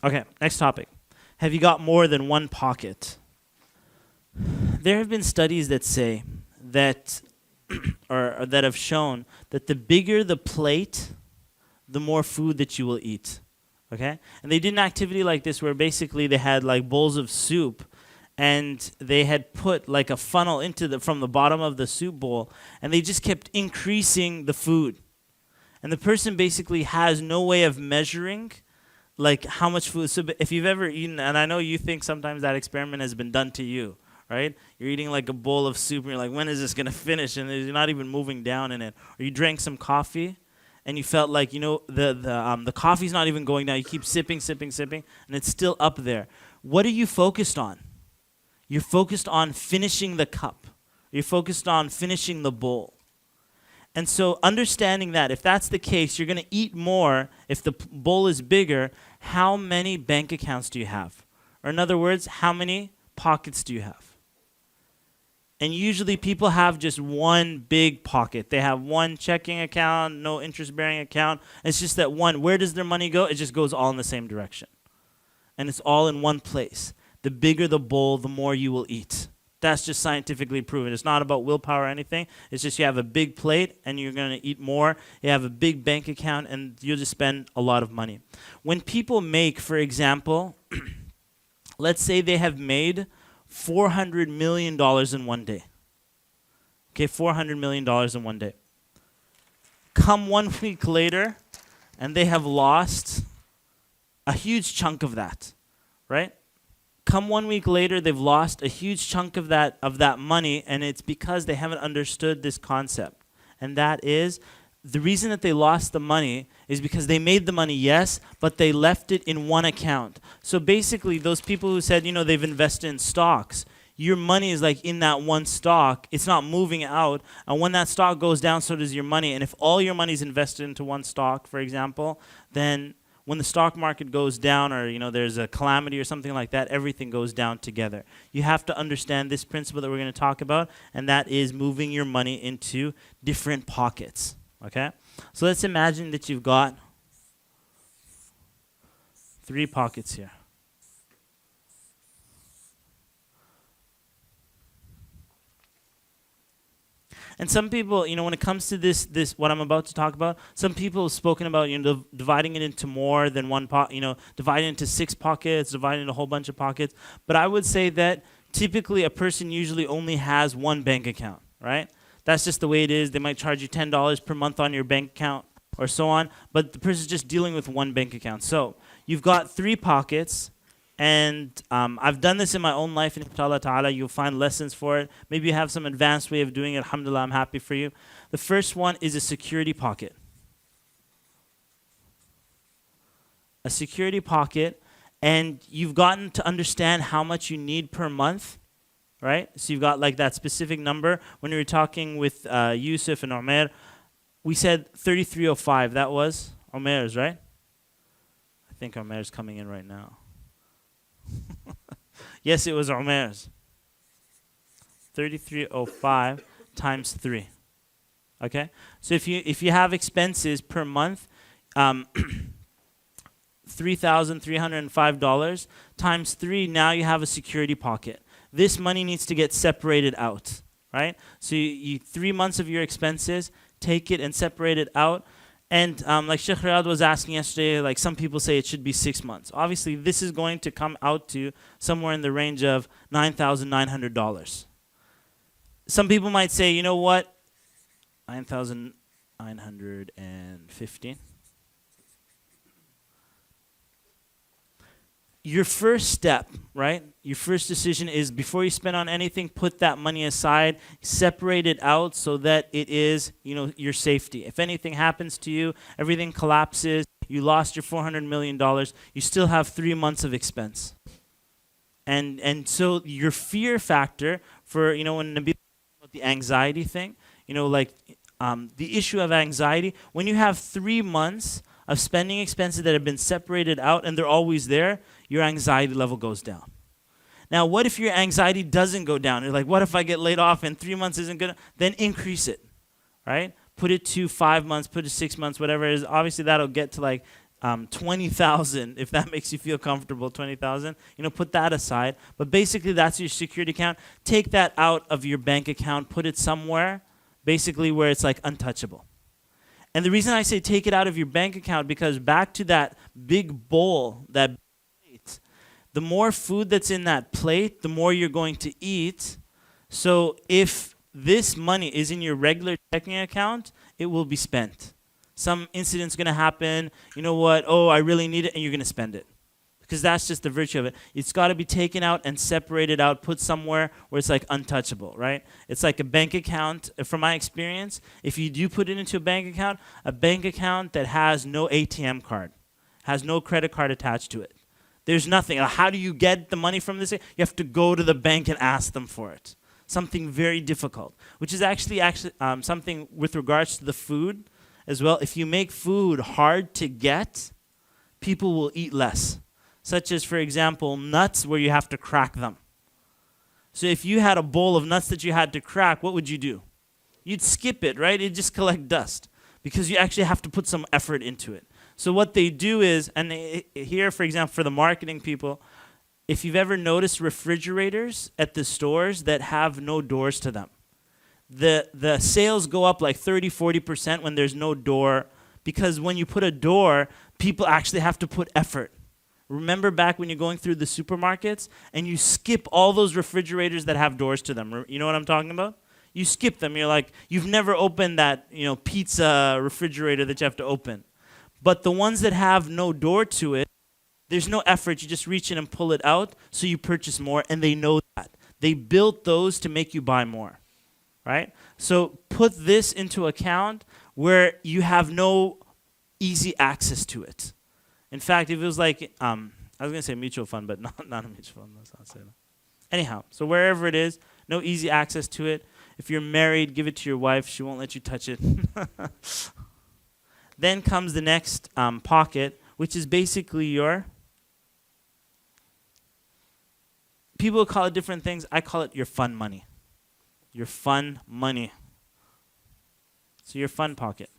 Okay, next topic. Have you got more than one pocket? There have been studies that say that, or that have shown that the bigger the plate, the more food that you will eat. Okay? And they did an activity like this where basically they had like bowls of soup and they had put like a funnel from the bottom of the soup bowl, and they just kept increasing the food. And the person basically has no way of measuring like how much food. So if you've ever eaten, and I know you think sometimes that experiment has been done to you, right? You're eating like a bowl of soup and you're like, when is this going to finish? And you're not even moving down in it. Or you drank some coffee and you felt like, the coffee's not even going down. You keep sipping, and it's still up there. What are you focused on? You're focused on finishing the cup. You're focused on finishing the bowl. And so understanding that, if that's the case, you're going to eat more if the bowl is bigger. How many bank accounts do you have? Or in other words, how many pockets do you have? And usually people have just one big pocket. They have one checking account, no interest-bearing account. It's just that one. Where does their money go? It just goes all in the same direction. And it's all in one place. The bigger the bowl, the more you will eat. That's just scientifically proven. It's not about willpower or anything. It's just you have a big plate and you're going to eat more. You have a big bank account and you'll just spend a lot of money. When people make, for example, let's say they have made $400 million in one day. Okay, $400 million in one day. Come 1 week later, and they have lost a huge chunk of that, right? Come 1 week later, they've lost a huge chunk of that money, and it's because they haven't understood this concept. And that is, the reason that they lost the money is because they made the money, yes, but they left it in one account. So basically, those people who said, they've invested in stocks, your money is like in that one stock. It's not moving out. And when that stock goes down, so does your money. And if all your money is invested into one stock, for example, then when the stock market goes down or, there's a calamity or something like that, everything goes down together. You have to understand this principle that we're going to talk about, and that is moving your money into different pockets. Okay? So let's imagine that you've got 3 pockets here. And some people, when it comes to this what I'm about to talk about, some people have spoken about, dividing it into more than one pot, dividing it into 6 pockets, dividing it into a whole bunch of pockets. But I would say that typically a person usually only has one bank account, right? That's just the way it is. They might charge you $10 per month on your bank account or so on, but the person's just dealing with one bank account. So you've got 3 pockets. And I've done this in my own life, and inshallah ta'ala, you'll find lessons for it. Maybe you have some advanced way of doing it. Alhamdulillah, I'm happy for you. The first one is a security pocket. A security pocket, and you've gotten to understand how much you need per month, right? So you've got like that specific number. When we were talking with Yusuf and Omer, we said 3305. That was Omer's, right? I think Omer's coming in right now. Yes, it was Umair's. 3305 times 3. Okay? So if you have expenses per month, $3,305 times 3, now you have a security pocket. This money needs to get separated out, right? So you 3 months of your expenses, take it and separate it out. And like Sheikh Riyad was asking yesterday, like some people say it should be 6 months. Obviously, this is going to come out to somewhere in the range of $9,900. Some people might say, you know what, 9,915. Your first step, right? Your first decision is before you spend on anything, put that money aside, separate it out so that it is, your safety. If anything happens to you, everything collapses, you lost your $400 million, you still have 3 months of expense. And so your fear factor for, when Nabi about the anxiety thing, the issue of anxiety, when you have 3 months of spending expenses that have been separated out and they're always there, your anxiety level goes down. Now, what if your anxiety doesn't go down? You're like, what if I get laid off and 3 months isn't good? Then increase it, right? Put it to 5 months, put it to 6 months, whatever it is. Obviously, that'll get to like 20,000, if that makes you feel comfortable, 20,000, put that aside. But basically that's your security account. Take that out of your bank account, put it somewhere, basically where it's like untouchable. And the reason I say take it out of your bank account, because back to that big bowl, that plate, the more food that's in that plate, the more you're going to eat. So if this money is in your regular checking account, it will be spent. Some incident's going to happen. You know what? Oh, I really need it, and you're going to spend it. Because that's just the virtue of it. It's got to be taken out and separated out, put somewhere where it's like untouchable, right? It's like a bank account. From my experience, if you do put it into a bank account that has no ATM card, has no credit card attached to it. There's nothing. How do you get the money from this? You have to go to the bank and ask them for it. Something very difficult, which is actually something with regards to the food as well. If you make food hard to get, people will eat less. Such as, for example, nuts where you have to crack them. So if you had a bowl of nuts that you had to crack, what would you do? You'd skip it, right? It'd just collect dust because you actually have to put some effort into it. So what they do is, and here, for example, for the marketing people, if you've ever noticed refrigerators at the stores that have no doors to them, the sales go up like 30-40% when there's no door, because when you put a door, people actually have to put effort. Remember back when you're going through the supermarkets and you skip all those refrigerators that have doors to them. You know what I'm talking about? You skip them. You're like, you've never opened that, pizza refrigerator that you have to open. But the ones that have no door to it, there's no effort. You just reach in and pull it out, so you purchase more, and they know that. They built those to make you buy more, right? So put this into account where you have no easy access to it. In fact, if it was like, I was going to say mutual fund, but not a mutual fund. Let's not say that. Anyhow, so wherever it is, no easy access to it. If you're married, give it to your wife. She won't let you touch it. Then comes the next pocket, which is basically your, people call it different things. I call it your fun money. Your fun money. So your fun pocket.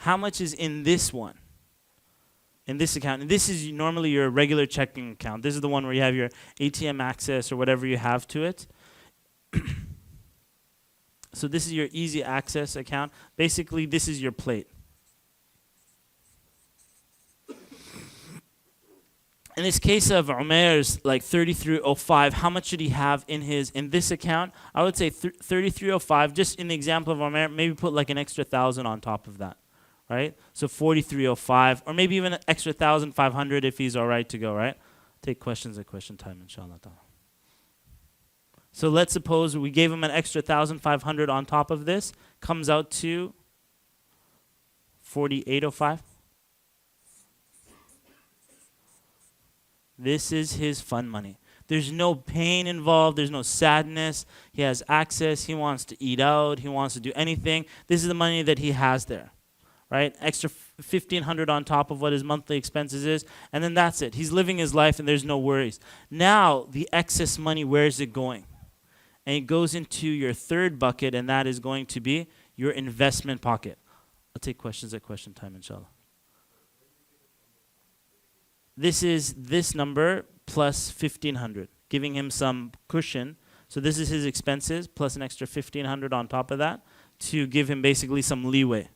How much is in this one? In this account? And this is normally your regular checking account. This is the one where you have your ATM access or whatever you have to it. So this is your easy access account. Basically, this is your plate. In this case of Umair's, like 3305, how much should he have in this account? I would say 3305. Just in the example of Umair, maybe put like an extra 1,000 on top of that. Right? So 4305, or maybe even an extra 1,500 if he's all right to go, right? Take questions at question time, inshallah. So let's suppose we gave him an extra 1,500 on top of this, comes out to 4805. This is his fun money. There's no pain involved. There's no sadness. He has access. He wants to eat out. He wants to do anything. This is the money that he has there. Right? Extra 1,500 on top of what his monthly expenses is, and then that's it. He's living his life, and there's no worries. Now, the excess money, where is it going? And it goes into your third bucket, and that is going to be your investment pocket. I'll take questions at question time, inshallah. This is this number plus 1,500, giving him some cushion. So this is his expenses plus an extra 1,500 on top of that to give him basically some leeway.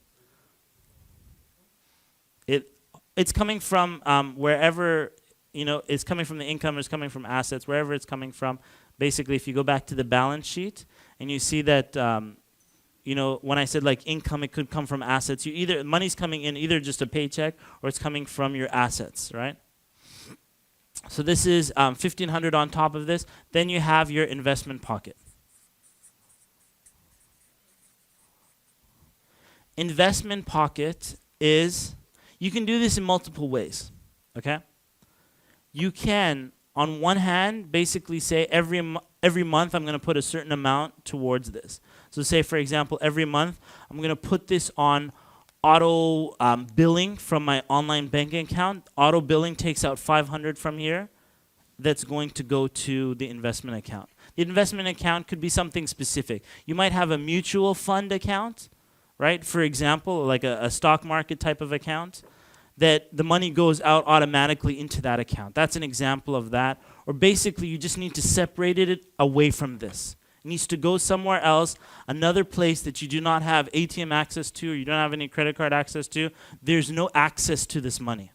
It's coming from wherever, it's coming from the income, it's coming from assets, wherever it's coming from. Basically, if you go back to the balance sheet and you see that, when I said like income, it could come from assets. Money's coming in either just a paycheck or it's coming from your assets, right? So this is 1,500 on top of this. Then you have your investment pocket. Investment pocket is, you can do this in multiple ways, okay? You can, on one hand, basically say every month I'm going to put a certain amount towards this. So say, for example, every month I'm going to put this on auto billing from my online banking account. Auto billing takes out 500 from here. That's going to go to the investment account. The investment account could be something specific. You might have a mutual fund account, right? For example, like a stock market type of account, that the money goes out automatically into that account. That's an example of that. Or basically, you just need to separate it away from this. It needs to go somewhere else, another place that you do not have ATM access to, or you don't have any credit card access to. There's no access to this money.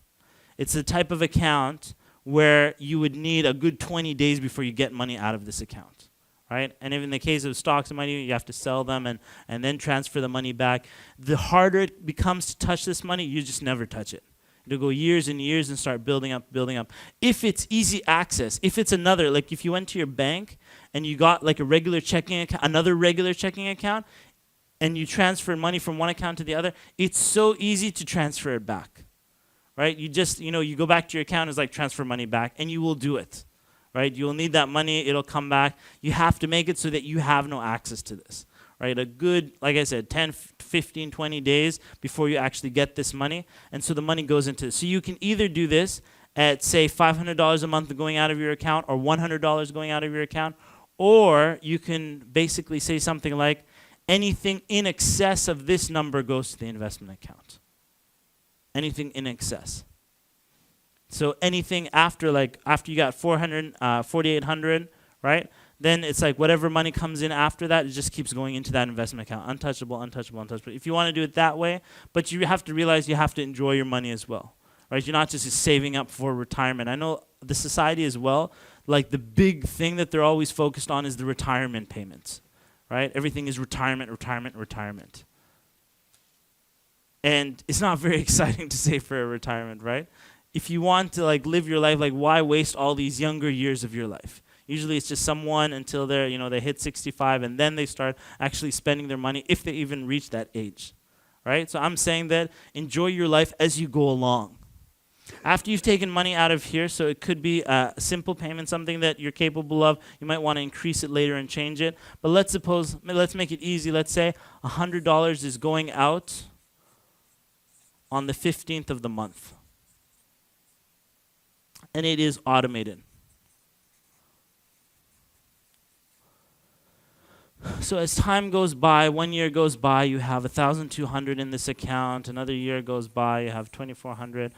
It's the type of account where you would need a good 20 days before you get money out of this account, right? And if in the case of stocks and money, you have to sell them and then transfer the money back. The harder it becomes to touch this money, you just never touch it. It'll go years and years and start building up, building up. If it's easy access, if it's another, like if you went to your bank and you got like a regular checking account, another regular checking account, and you transfer money from one account to the other, it's so easy to transfer it back, right? You just, you go back to your account, it's like transfer money back, and you will do it, right? You'll need that money, it'll come back. You have to make it so that you have no access to this, right? A good, like I said, 10, 15, 20 days before you actually get this money. And so the money goes into this. So you can either do this at, say, $500 a month going out of your account or $100 going out of your account, or you can basically say something like, anything in excess of this number goes to the investment account. Anything in excess. So anything after you got 4,800, right? Then it's like whatever money comes in after that, it just keeps going into that investment account. Untouchable, untouchable, untouchable. If you want to do it that way, but you have to realize you have to enjoy your money as well, right? You're not just saving up for retirement. I know the society as well, like the big thing that they're always focused on is the retirement payments, right? Everything is retirement, retirement, retirement. And it's not very exciting to save for a retirement, right? If you want to live your life, why waste all these younger years of your life? Usually it's just someone until they hit 65 and then they start actually spending their money if they even reach that age, right? So I'm saying that enjoy your life as you go along. After you've taken money out of here, so it could be a simple payment, something that you're capable of. You might want to increase it later and change it. But let's make it easy. Let's say $100 is going out on the 15th of the month. And it is automated. So as time goes by, 1 year goes by, you have 1,200 in this account. Another year goes by, you have 2,400.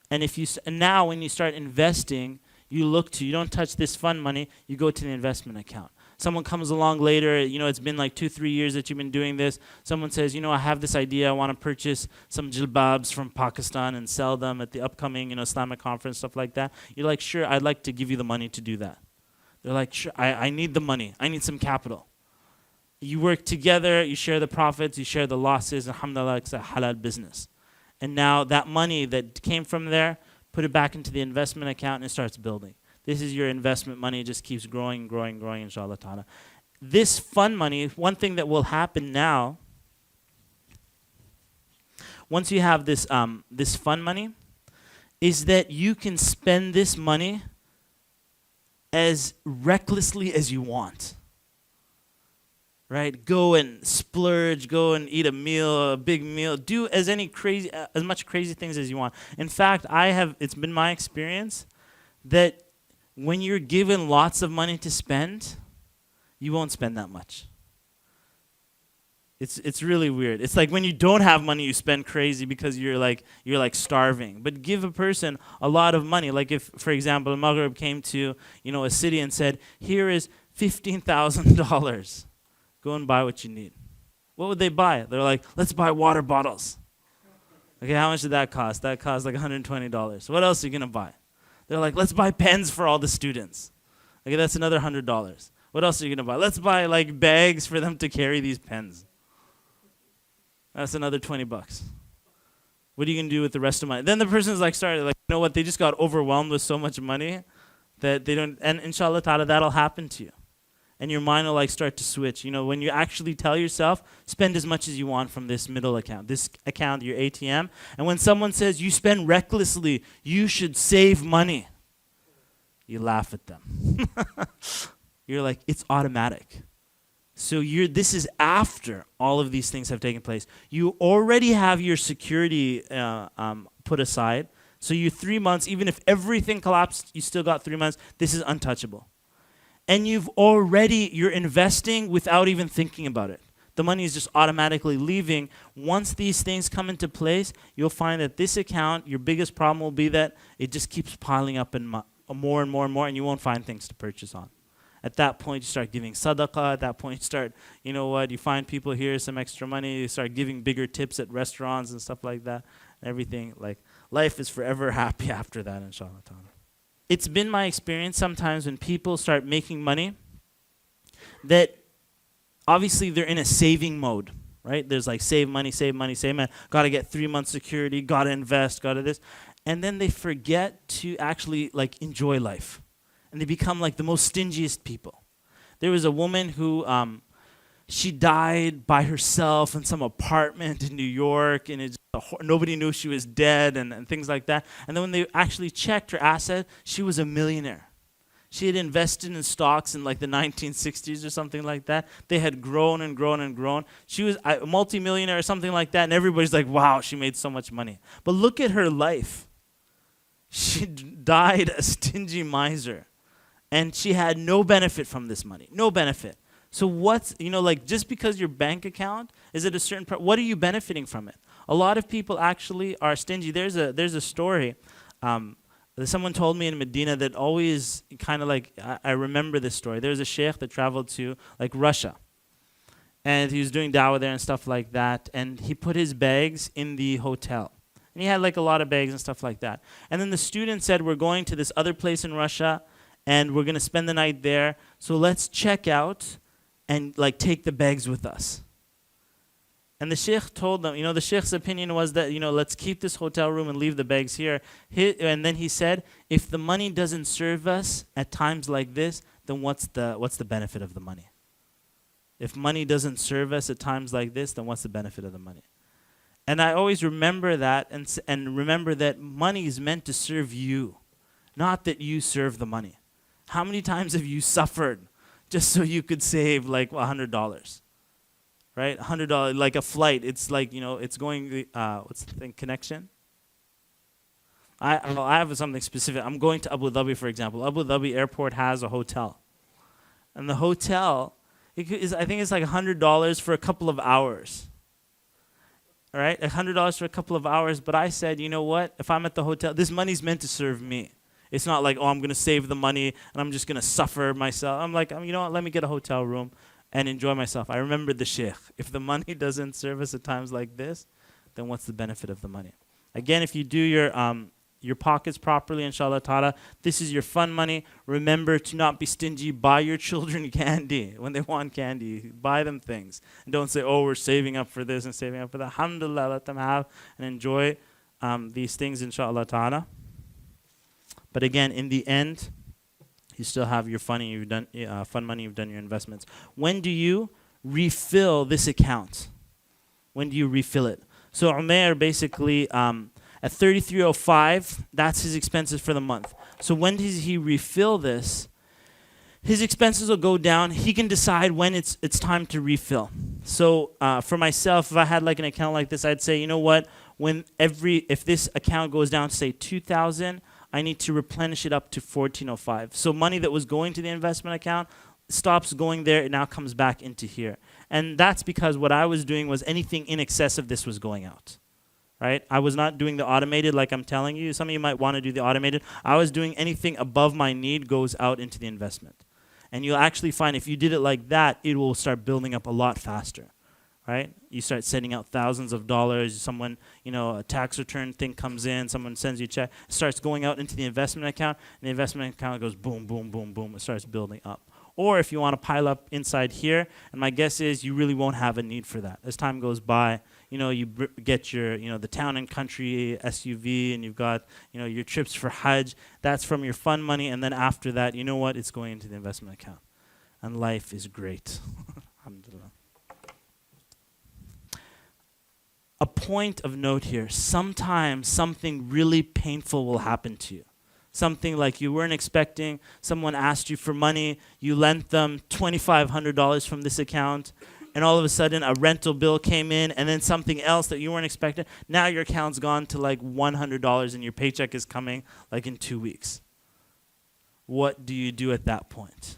And now when you start investing, you don't touch this fund money, you go to the investment account. Someone comes along later, it's been like 2-3 years that you've been doing this. Someone says, I have this idea, I want to purchase some jilbabs from Pakistan and sell them at the upcoming, Islamic conference, stuff like that. You're like, sure, I'd like to give you the money to do that. They're like, sure, I need the money, I need some capital. You work together, you share the profits, you share the losses, alhamdulillah, it's a halal business. And now that money that came from there, put it back into the investment account and it starts building. This is your investment money, it just keeps growing, growing, growing, inshallah ta'ala. This fund money, one thing that will happen now, once you have this fund money, is that you can spend this money as recklessly as you want. Right? Go and splurge, go and eat a big meal, do as much crazy things as you want. In fact, it's been my experience that when you're given lots of money to spend, you won't spend that much. It's really weird. It's like when you don't have money, you spend crazy because you're like starving. But give a person a lot of money. Like if, for example, Maghrib came to a city and said, here is $15,000. Go and buy what you need. What would they buy? They're like, let's buy water bottles. Okay, how much did that cost? That cost like $120. What else are you going to buy? They're like, let's buy pens for all the students. Okay, that's another $100. What else are you going to buy? Let's buy like bags for them to carry these pens. That's another $20. What are you going to do with the rest of money? Then the person's started you know what? They just got overwhelmed with so much money that they don't, and inshallah ta'ala, that'll happen to you. And your mind will start to switch. When you actually tell yourself, spend as much as you want from this middle account, this account, your ATM. And when someone says you spend recklessly, you should save money, you laugh at them. You're like, it's automatic. So this is after all of these things have taken place. You already have your security put aside. So you 3 months, even if everything collapsed, you still got 3 months. This is untouchable. And you're investing without even thinking about it. The money is just automatically leaving. Once these things come into place, you'll find that this account, your biggest problem will be that it just keeps piling up in more and more and more, and you won't find things to purchase on. At that point, you start giving sadaqah. At that point, you start, you find people here some extra money. You start giving bigger tips at restaurants and stuff like that. Everything, like, life is forever happy after that, inshallah ta'ala. It's been my experience sometimes when people start making money that obviously they're in a saving mode, right? There's like save money, save money, save money. Got to get 3 months security, got to invest, got to this. And then they forget to actually like enjoy life. And they become like the most stingiest people. There was a woman who, she died by herself in some apartment in New York, and nobody knew she was dead and things like that. And then when they actually checked her asset, she was a millionaire. She had invested in stocks in like the 1960s or something like that. They had grown and grown and grown. She was a multimillionaire or something like that, and everybody's like, wow, she made so much money. But look at her life. She died a stingy miser, and she had no benefit from this money, no benefit. So what's, just because your bank account is at a certain what are you benefiting from it? A lot of people actually are stingy. There's a story. Someone told me in Medina that always kind of like, I remember this story. There's a sheikh that traveled to like Russia. And he was doing dawah there and stuff like that. And he put his bags in the hotel. And he had like a lot of bags and stuff like that. And then the student said, we're going to this other place in Russia and we're going to spend the night there. So let's check out and like take the bags with us. And the sheikh told them, the sheikh's opinion was that, let's keep this hotel room and leave the bags here. And then he said, if the money doesn't serve us at times like this, then what's the benefit of the money? If money doesn't serve us at times like this, then what's the benefit of the money? And I always remember that and remember that money is meant to serve you, not that you serve the money. How many times have you suffered just so you could save like $100? Right, $100, like a flight. It's like, it's going, what's the thing, connection? I have something specific. I'm going to Abu Dhabi, for example. Abu Dhabi airport has a hotel. And the hotel, I think it's like $100 for a couple of hours. All right, $100 for a couple of hours. But I said, you know what? If I'm at the hotel, this money's meant to serve me. It's not like, I'm going to save the money and I'm just going to suffer myself. I'm like, you know what? Let me get a hotel room and enjoy myself. I remember the sheikh. If the money doesn't serve us at times like this, then what's the benefit of the money? Again, if you do your pockets properly, inshallah ta'ala, this is your fun money. Remember to not be stingy. Buy your children candy when they want candy. Buy them things. And don't say, we're saving up for this and saving up for that. Alhamdulillah, let them have and enjoy these things, inshallah ta'ala. But again, in the end, you still have your fun money, you've done your investments. When do you refill this account? When do you refill it? So Umair basically, at 3305, that's his expenses for the month. So when does he refill this? His expenses will go down. He can decide when it's time to refill. So for myself, if I had like an account like this, I'd say, you know what? If this account goes down to say 2,000, I need to replenish it up to 1405. So money that was going to the investment account stops going there. It now comes back into here. And that's because what I was doing was anything in excess of this was going out. Right? I was not doing the automated like I'm telling you. Some of you might want to do the automated. I was doing anything above my need goes out into the investment. And you'll actually find if you did it like that, it will start building up a lot faster. Right? You start sending out thousands of dollars. Someone, a tax return thing comes in. Someone sends you a check. It starts going out into the investment account. And the investment account goes boom, boom, boom, boom. It starts building up. Or if you want to pile up inside here, and my guess is you really won't have a need for that. As time goes by, you get your, the town and country SUV, and you've got, your trips for Hajj. That's from your fun money. And then after that, you know what? It's going into the investment account. And life is great. Alhamdulillah. A point of note here, sometimes something really painful will happen to you. Something like you weren't expecting, someone asked you for money, you lent them $2,500 from this account, and all of a sudden a rental bill came in, and then something else that you weren't expecting. Now your account's gone to like $100 and your paycheck is coming like in 2 weeks. What do you do at that point?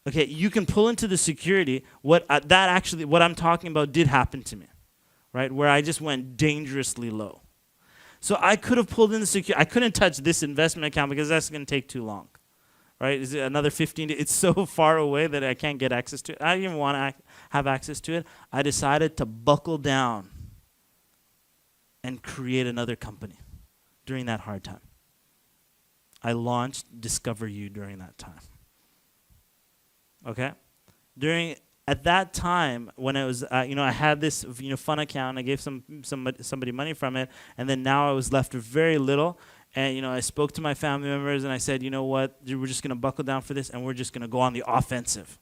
Okay, you can pull into the security. What I'm talking about did happen to me, right? Where I just went dangerously low. So I could have pulled in the security. I couldn't touch this investment account because that's going to take too long, right? Is it another 15 days? It's so far away that I can't get access to it. I didn't even want to have access to it. I decided to buckle down and create another company during that hard time. I launched Discover You during that time. Okay? At that time, when it was, I had this, fun account. I gave somebody money from it, and then now I was left with very little. And I spoke to my family members, and I said, you know what? We're just going to buckle down for this, and we're just going to go on the offensive,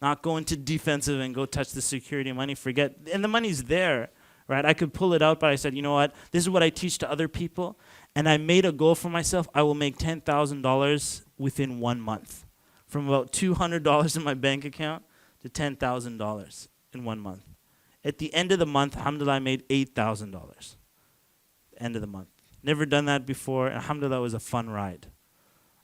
not go into defensive and go touch the security money. Forget, and the money's there, right? I could pull it out, but I said, you know what? This is what I teach to other people, and I made a goal for myself. I will make $10,000 within 1 month, from about $200 in my bank account to $10,000 in 1 month. At the end of the month, alhamdulillah, I made $8,000. End of the month. Never done that before. Alhamdulillah, it was a fun ride.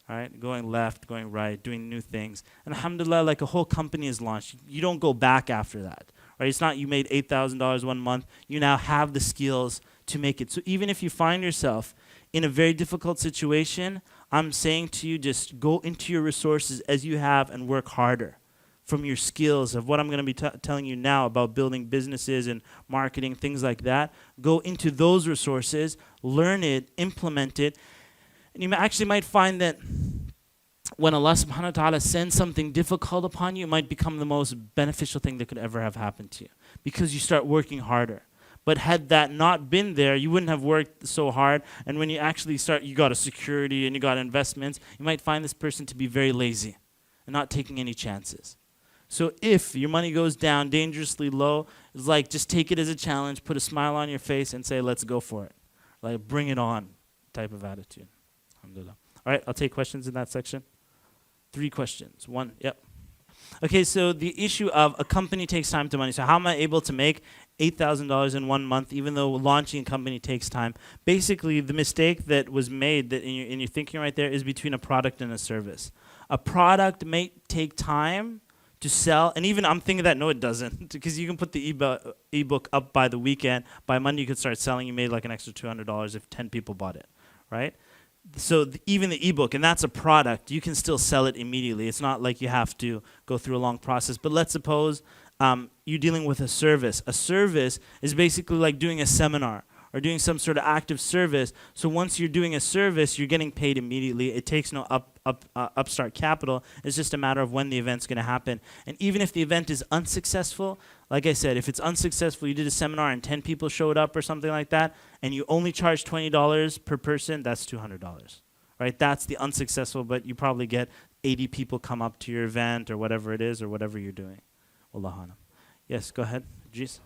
All right, going left, going right, doing new things. And alhamdulillah, like a whole company is launched. You don't go back after that. Right? It's not you made $8,000 1 month. You now have the skills to make it. So even if you find yourself in a very difficult situation, I'm saying to you, just go into your resources as you have and work harder from your skills of what I'm going to be telling you now about building businesses and marketing, things like that. Go into those resources, learn it, implement it. And you actually might find that when Allah subhanahu wa ta'ala sends something difficult upon you, it might become the most beneficial thing that could ever have happened to you because you start working harder. But had that not been there, you wouldn't have worked so hard. And when you actually start, you got a security and you got investments, you might find this person to be very lazy and not taking any chances. So if your money goes down dangerously low, it's like just take it as a challenge, put a smile on your face and say, let's go for it. Like bring it on type of attitude. Alhamdulillah. All right, I'll take questions in that section. 3 questions. 1, yep. Okay, so the issue of a company takes time to money. So how am I able to make $8,000 in 1 month, even though launching a company takes time? Basically, the mistake that was made that in your thinking right there is between a product and a service. A product may take time to sell, and even I'm thinking that, no, it doesn't, because you can put the ebook up by the weekend. By Monday, you could start selling. You made like an extra $200 if 10 people bought it, right? So even the ebook, and that's a product, you can still sell it immediately. It's not like you have to go through a long process. But let's suppose you're dealing with a service. A service is basically like doing a seminar or doing some sort of active service. So once you're doing a service, you're getting paid immediately. It takes no upstart capital. It's just a matter of when the event's going to happen. And even if the event is unsuccessful, like I said, if it's unsuccessful, you did a seminar and 10 people showed up or something like that, and you only charge $20 per person, that's $200, right? That's the unsuccessful, but you probably get 80 people come up to your event or whatever it is or whatever you're doing. Wallahu alam. Yes, go ahead. Jeez.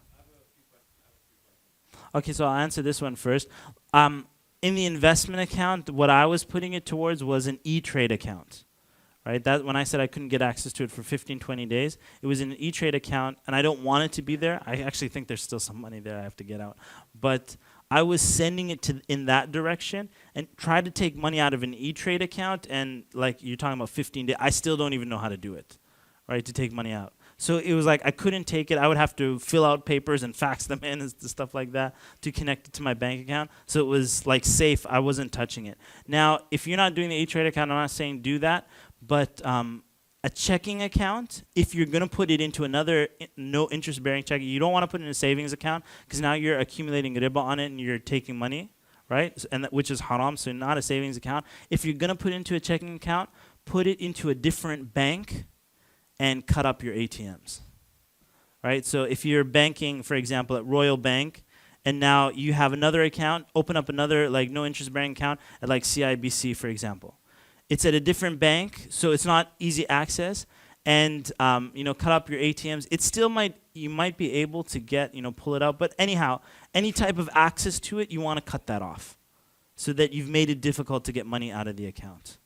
Okay, so I'll answer this one first. In the investment account, what I was putting it towards was an E-Trade account, right? That when I said I couldn't get access to it for 15, 20 days, it was an E-Trade account, and I don't want it to be there. I actually think there's still some money there I have to get out. But I was sending it in that direction and tried to take money out of an E-Trade account, and like you're talking about 15 days, I still don't even know how to do it, right, to take money out. So it was like I couldn't take it. I would have to fill out papers and fax them in and stuff like that to connect it to my bank account. So it was like safe. I wasn't touching it. Now, if you're not doing the E-Trade account, I'm not saying do that. But a checking account, if you're going to put it into another no interest-bearing checking, you don't want to put it in a savings account because now you're accumulating riba on it and you're taking money, right? And which is haram, so not a savings account. If you're going to put it into a checking account, put it into a different bank and cut up your ATMs, right? So if you're banking, for example, at Royal Bank, and now you have another account, open up another like no interest bearing account at like CIBC, for example. It's at a different bank, so it's not easy access, and cut up your ATMs. It still you might be able to get, pull it out, but anyhow, any type of access to it, you want to cut that off so that you've made it difficult to get money out of the account.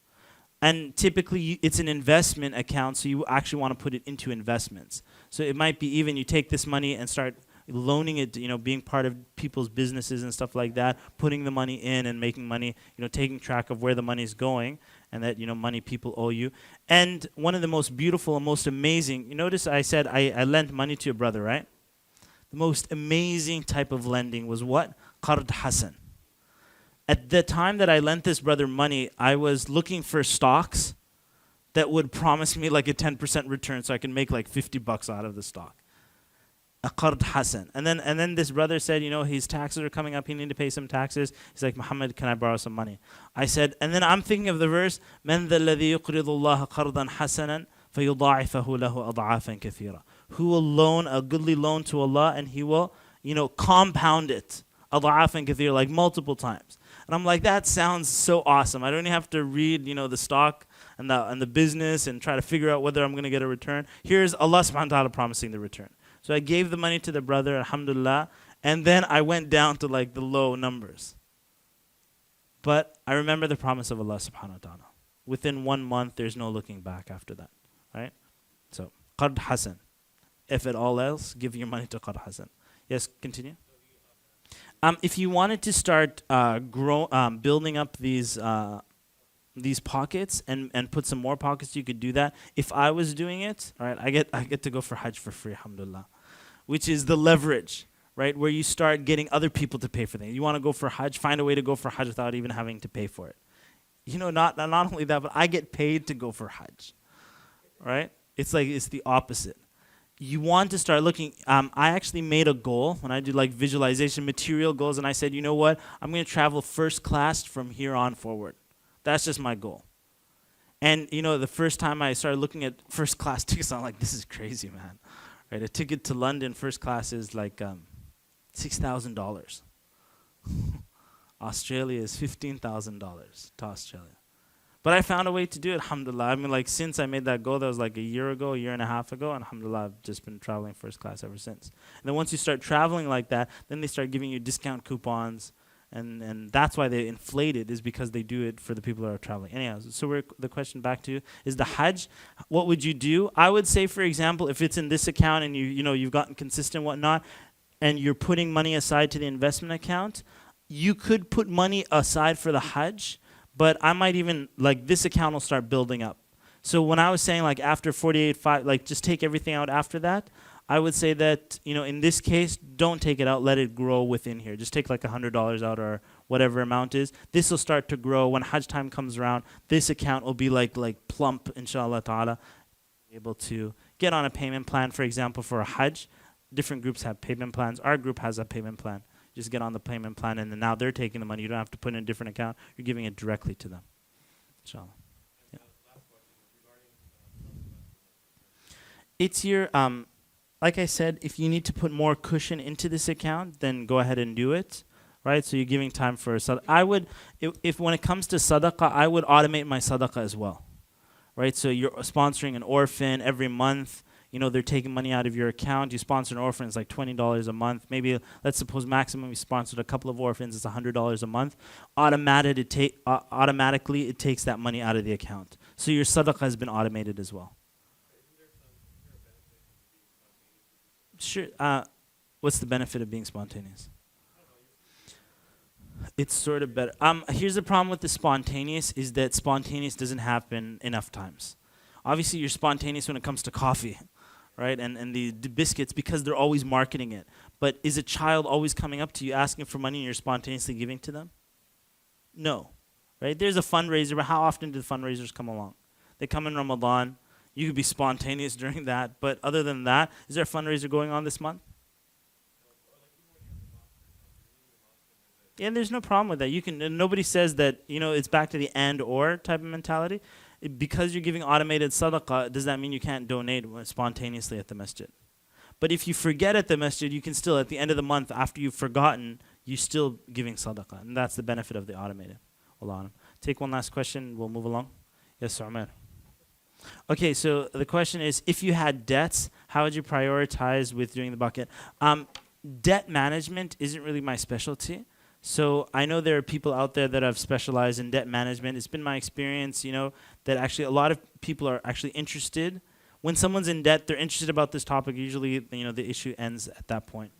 And typically, it's an investment account, so you actually want to put it into investments. So it might be even you take this money and start loaning it, being part of people's businesses and stuff like that, putting the money in and making money, taking track of where the money's going and that, money people owe you. And one of the most beautiful and most amazing, you notice I said I lent money to a brother, right? The most amazing type of lending was what? Qard Hasan. At the time that I lent this brother money, I was looking for stocks that would promise me like a 10% return so I can make like $50 out of the stock. A Qard Hasan. And then this brother said, his taxes are coming up, he needs to pay some taxes. He's like, Muhammad, can I borrow some money? I said, and then I'm thinking of the verse, مَنْ ذَا الَّذِي يُقْرِضُ اللَّهَ قَرْضًا حَسَنًا فَيُضَاعِفَهُ لَهُ أَضْعَافًا كَثِيرًا. Who will loan a goodly loan to Allah and He will, compound it. أَضْعَافًا كَثِيرًا, like multiple times. And I'm like, that sounds so awesome. I don't even have to read, the stock and the business and try to figure out whether I'm going to get a return. Here's Allah subhanahu wa ta'ala promising the return. So I gave the money to the brother, alhamdulillah, and then I went down to like the low numbers. But I remember the promise of Allah subhanahu wa ta'ala. Within 1 month, there's no looking back after that, right? So, Qard Hasan. If at all else, give your money to Qard Hasan. Yes, continue. If you wanted to start building up these pockets and put some more pockets, you could do that. If I was doing it, all right, I get to go for Hajj for free, alhamdulillah, which is the leverage, right, where you start getting other people to pay for things. You want to go for Hajj, find a way to go for Hajj without even having to pay for it. Not only that, but I get paid to go for Hajj, right? It's the opposite. You want to start looking. I actually made a goal when I do like visualization material goals, and I said, you know what? I'm going to travel first class from here on forward. That's just my goal. And, the first time I started looking at first class tickets, I'm like, this is crazy, man. Right? A ticket to London first class is like $6,000. Australia is $15,000 to Australia. But I found a way to do it, alhamdulillah. I mean, like, since I made that goal, that was like a year and a half ago, and alhamdulillah, I've just been traveling first class ever since. And then once you start traveling like that, then they start giving you discount coupons, and that's why they inflate it, is because they do it for the people that are traveling. Anyhow, so the question back to you is the Hajj. What would you do? I would say, for example, if it's in this account and you've gotten consistent and whatnot, and you're putting money aside to the investment account, you could put money aside for the Hajj, but I might even, like, this account will start building up. So when I was saying, like, after 48.5, like, just take everything out after that, I would say that, in this case, don't take it out, let it grow within here. Just take like $100 out or whatever amount is. This will start to grow. When Hajj time comes around, this account will be like plump, inshallah ta'ala. Able to get on a payment plan, for example, for a Hajj. Different groups have payment plans. Our group has a payment plan. Just get on the payment plan, and then now they're taking the money. You don't have to put in a different account. You're giving it directly to them, inshallah. Yeah. It's your, like I said, if you need to put more cushion into this account, then go ahead and do it, right? So you're giving time for sadaqah. I would, if when it comes to sadaqah, I would automate my sadaqah as well, right? So you're sponsoring an orphan every month. They're taking money out of your account. You sponsor an orphan, it's like $20 a month. Maybe, let's suppose maximum you sponsored a couple of orphans, it's $100 a month. Automatically, it takes that money out of the account. So your sadaqah has been automated as well. Sure. What's the benefit of being spontaneous? It's sort of better. Here's the problem with the spontaneous, is that spontaneous doesn't happen enough times. Obviously, you're spontaneous when it comes to coffee, right? And the biscuits, because they're always marketing it. But is a child always coming up to you asking for money and you're spontaneously giving to them? No, right? There's a fundraiser, but how often do the fundraisers come along? They come in Ramadan. You could be spontaneous during that. But other than that, is there a fundraiser going on this month? Yeah, there's no problem with that. You can. Nobody says that, it's back to the and or type of mentality. Because you're giving automated sadaqah, does that mean you can't donate spontaneously at the masjid? But if you forget at the masjid, you can still, at the end of the month, after you've forgotten, you're still giving sadaqah. And that's the benefit of the automated. Allah. Take one last question, we'll move along. Yes, Sir Umar. Okay, so the question is, if you had debts, how would you prioritize with doing the bucket? Debt management isn't really my specialty. So I know there are people out there that have specialized in debt management. It's been my experience, that actually a lot of people are actually interested. When someone's in debt, they're interested about this topic. Usually, the issue ends at that point.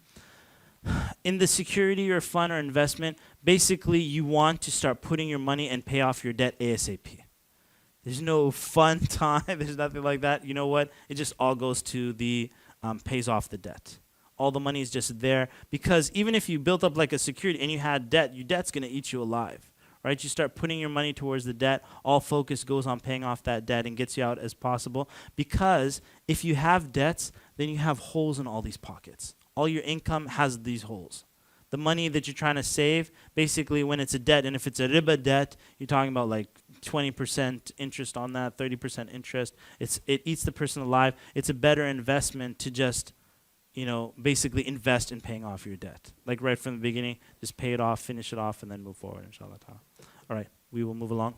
In the security or fund or investment, basically you want to start putting your money and pay off your debt ASAP. There's no fun time. There's nothing like that. You know what? It just all goes to the pays off the debt. All the money is just there because even if you built up like a security and you had debt, your debt's going to eat you alive, right? You start putting your money towards the debt. All focus goes on paying off that debt and gets you out as possible because if you have debts, then you have holes in all these pockets. All your income has these holes. The money that you're trying to save, basically when it's a debt, and if it's a riba debt, you're talking about like 20% interest on that, 30% interest. It eats the person alive. It's a better investment to just, basically invest in paying off your debt. Like right from the beginning, just pay it off, finish it off, and then move forward, inshallah ta'ala. All right, we will move along.